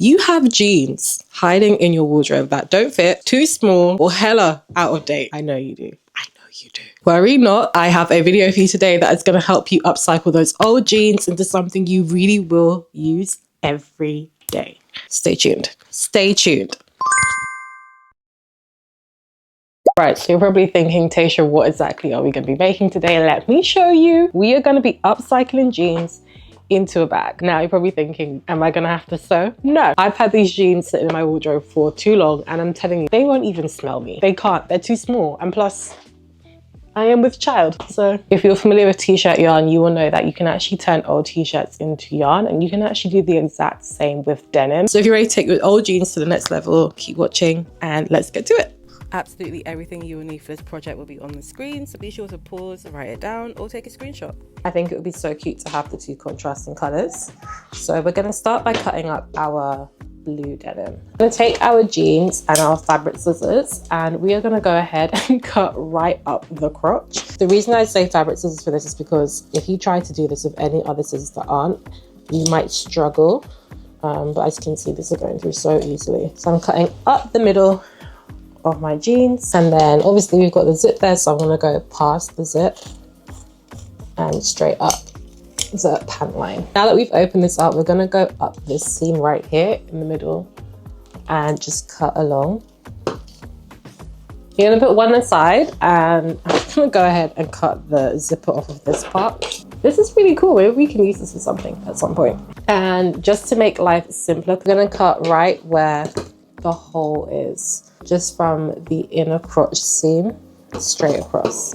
You have jeans hiding in your wardrobe that don't fit, too small, or hella out of date. I know you do. I know you do. Worry not, I have a video for you today that is going to help you upcycle those old jeans into something you really will use every day. Stay tuned. Stay tuned. Right, so you're probably thinking, Tasha, what exactly are we going to be making today? Let me show you. We are going to be upcycling jeans into a bag. Now you're probably thinking, am I going to have to sew? No. I've had these jeans sitting in my wardrobe for too long, and I'm telling you, they won't even smell me. They can't. They're too small. And plus, I am with child. So if you're familiar with t-shirt yarn, you will know that you can actually turn old t-shirts into yarn, and you can actually do the exact same with denim. So if you're ready to take your old jeans to the next level, keep watching and let's get to it. Absolutely everything you will need for this project will be on the screen, so be sure to pause, write it down, or take a screenshot. I think it would be so cute to have the two contrasting colors. So we're going to start by cutting up our blue denim. I'm going to take our jeans and our fabric scissors, and we are going to go ahead and cut right up the crotch. The reason I say fabric scissors for this is because if you try to do this with any other scissors that aren't, you might struggle. But as you can see, this is going through so easily. So I'm cutting up the middle of my jeans, and then obviously we've got the zip there, so I'm going to go past the zip and straight up the pant line. Now that we've opened this up, we're going to go up this seam right here in the middle and just cut along. You're going to put one aside, and I'm going to go ahead and cut the zipper off of this part. This is really cool. Maybe we can use this for something at some point. And just to make life simpler, we're going to cut right where the hole is, just from the inner crotch seam straight across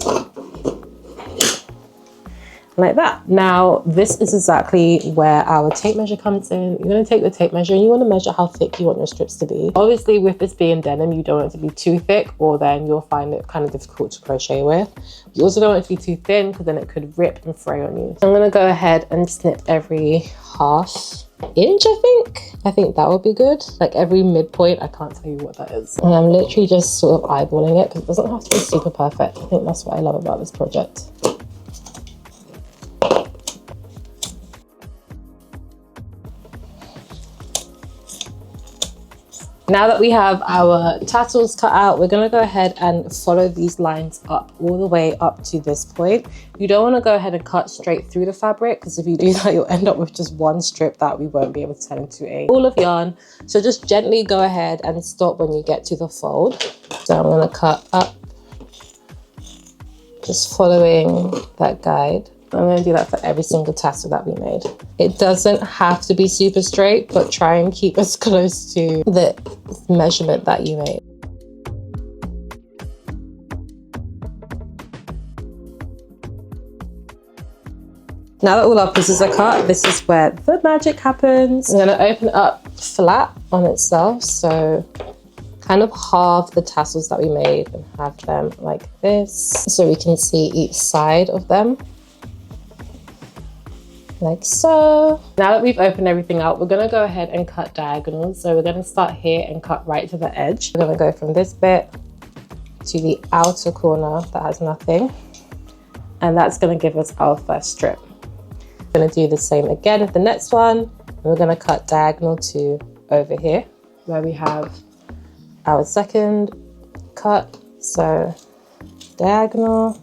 like that. Now this is exactly where our tape measure comes in. You're going to take the tape measure and you want to measure how thick you want your strips to be. Obviously with this being denim, you don't want it to be too thick, or then you'll find it kind of difficult to crochet with. You also don't want it to be too thin, because then it could rip and fray on you. So I'm going to go ahead and snip every half inch. I think that would be good, like every midpoint. I can't tell you what that is, and I'm literally just sort of eyeballing it because it doesn't have to be super perfect. I think that's what I love about this project. Now that we have our tassels cut out, we're going to go ahead and follow these lines up all the way up to this point. You don't want to go ahead and cut straight through the fabric, because if you do that, you'll end up with just one strip that we won't be able to turn into a ball of yarn. So just gently go ahead and stop when you get to the fold. So I'm going to cut up, just following that guide. I'm going to do that for every single tassel that we made. It doesn't have to be super straight, but try and keep as close to the measurement that you made. Now that all our pieces are cut, this is where the magic happens. I'm going to open it up flat on itself, so kind of halve the tassels that we made and have them like this, so we can see each side of them. Like so. Now that we've opened everything out, we're going to go ahead and cut diagonals. So we're going to start here and cut right to the edge. We're going to go from this bit to the outer corner that has nothing, and that's going to give us our first strip. We're going to do the same again with the next one, and we're going to cut diagonal to over here where we have our second cut. So diagonal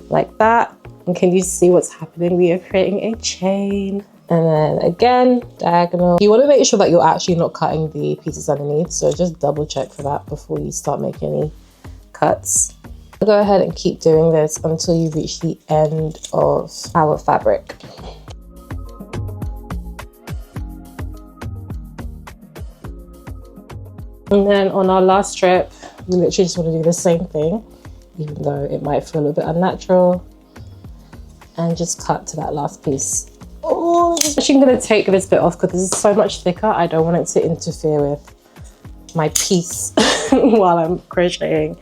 like that. And can you see what's happening? We are creating a chain. And then again, diagonal. You want to make sure that you're actually not cutting the pieces underneath, so just double check for that before you start making any cuts. Go ahead and keep doing this until you reach the end of our fabric. And then on our last strip, we literally just want to do the same thing, even though it might feel a little bit unnatural. And just cut to that last piece. Oh, I'm actually going to take this bit off because this is so much thicker. I don't want it to interfere with my piece while I'm crocheting.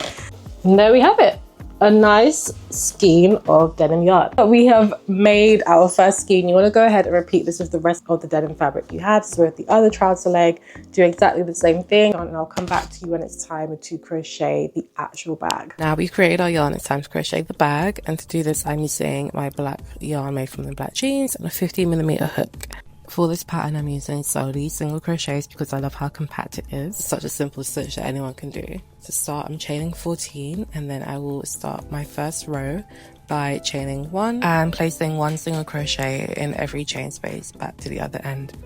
And there we have it. A nice skein of denim yarn. We have made our first skein. You want to go ahead and repeat this with the rest of the denim fabric you have. So with the other trouser leg, do exactly the same thing, and I'll come back to you when it's time to crochet the actual bag. Now we've created our yarn, it's time to crochet the bag, and to do this I'm using my black yarn made from the black jeans and a 15mm hook. For this pattern, I'm using solely single crochets because I love how compact it is. It's such a simple stitch that anyone can do. To start, I'm chaining 14, and then I will start my first row by chaining 1 and placing 1 single crochet in every chain space back to the other end.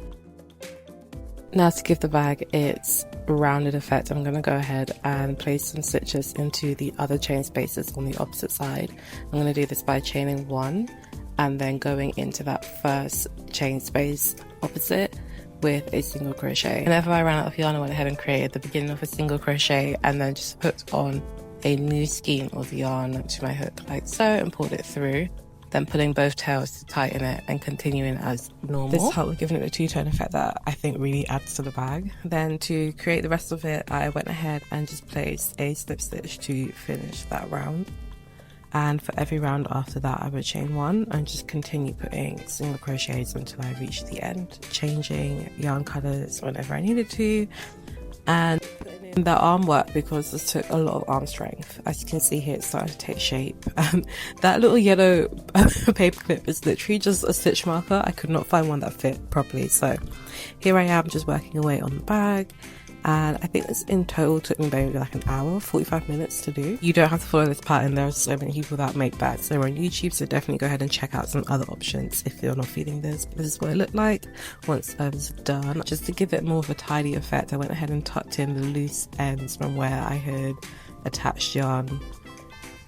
Now, to give the bag its rounded effect, I'm going to go ahead and place some stitches into the other chain spaces on the opposite side. I'm going to do this by chaining 1 and then going into that first chain space opposite with a single crochet. Whenever I ran out of yarn, I went ahead and created the beginning of a single crochet and then just hooked on a new skein of yarn to my hook like so and pulled it through, then pulling both tails to tighten it and continuing as normal. This helped with giving it a two-tone effect that I think really adds to the bag. Then to create the rest of it, I went ahead and just placed a slip stitch to finish that round. And for every round after that, I would chain 1 and just continue putting single crochets until I reach the end, changing yarn colors whenever I needed to, and putting in the arm work because this took a lot of arm strength. As you can see here, it's starting to take shape. That little yellow paper clip is literally just a stitch marker. I could not find one that fit properly, so here I am just working away on the bag. And I think this in total took me maybe like an hour, 45 minutes to do. You don't have to follow this pattern. There are so many people that make bags. They're on YouTube, so definitely go ahead and check out some other options if you're not feeling this. This is what it looked like once I was done. Just to give it more of a tidy effect, I went ahead and tucked in the loose ends from where I had attached yarn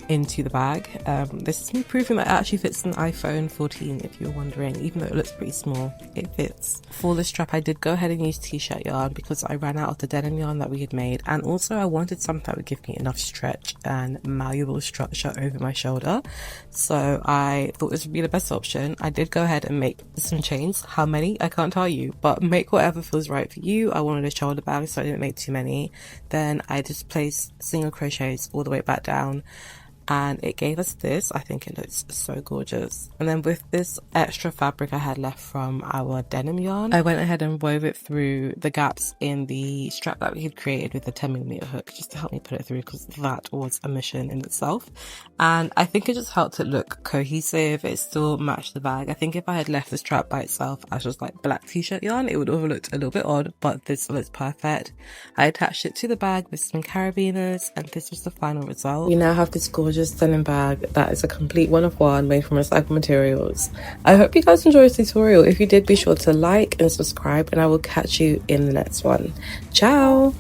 into the bag. This is me proving that it actually fits an iPhone 14 if you're wondering. Even though it looks pretty small, it fits. For the strap, I did go ahead and use t-shirt yarn because I ran out of the denim yarn that we had made, and also I wanted something that would give me enough stretch and malleable structure over my shoulder, so I thought this would be the best option. I did go ahead and make some chains. How many? I can't tell you, but make whatever feels right for you. I wanted a shoulder bag, so I didn't make too many. Then I just placed single crochets all the way back down, and it gave us this. I think it looks so gorgeous. And then with this extra fabric I had left from our denim yarn, I went ahead and wove it through the gaps in the strap that we had created with the 10mm hook, just to help me put it through, because that was a mission in itself. And I think it just helped it look cohesive. It still matched the bag. I think if I had left the strap by itself as just like black t-shirt yarn, it would have looked a little bit odd, but this looks perfect. I attached it to the bag with some carabiners, and this was the final result. We now have this gorgeous denim bag that is a complete one of one made from recycled materials. I hope you guys enjoyed this tutorial. If you did, be sure to like and subscribe, and I will catch you in the next one. Ciao.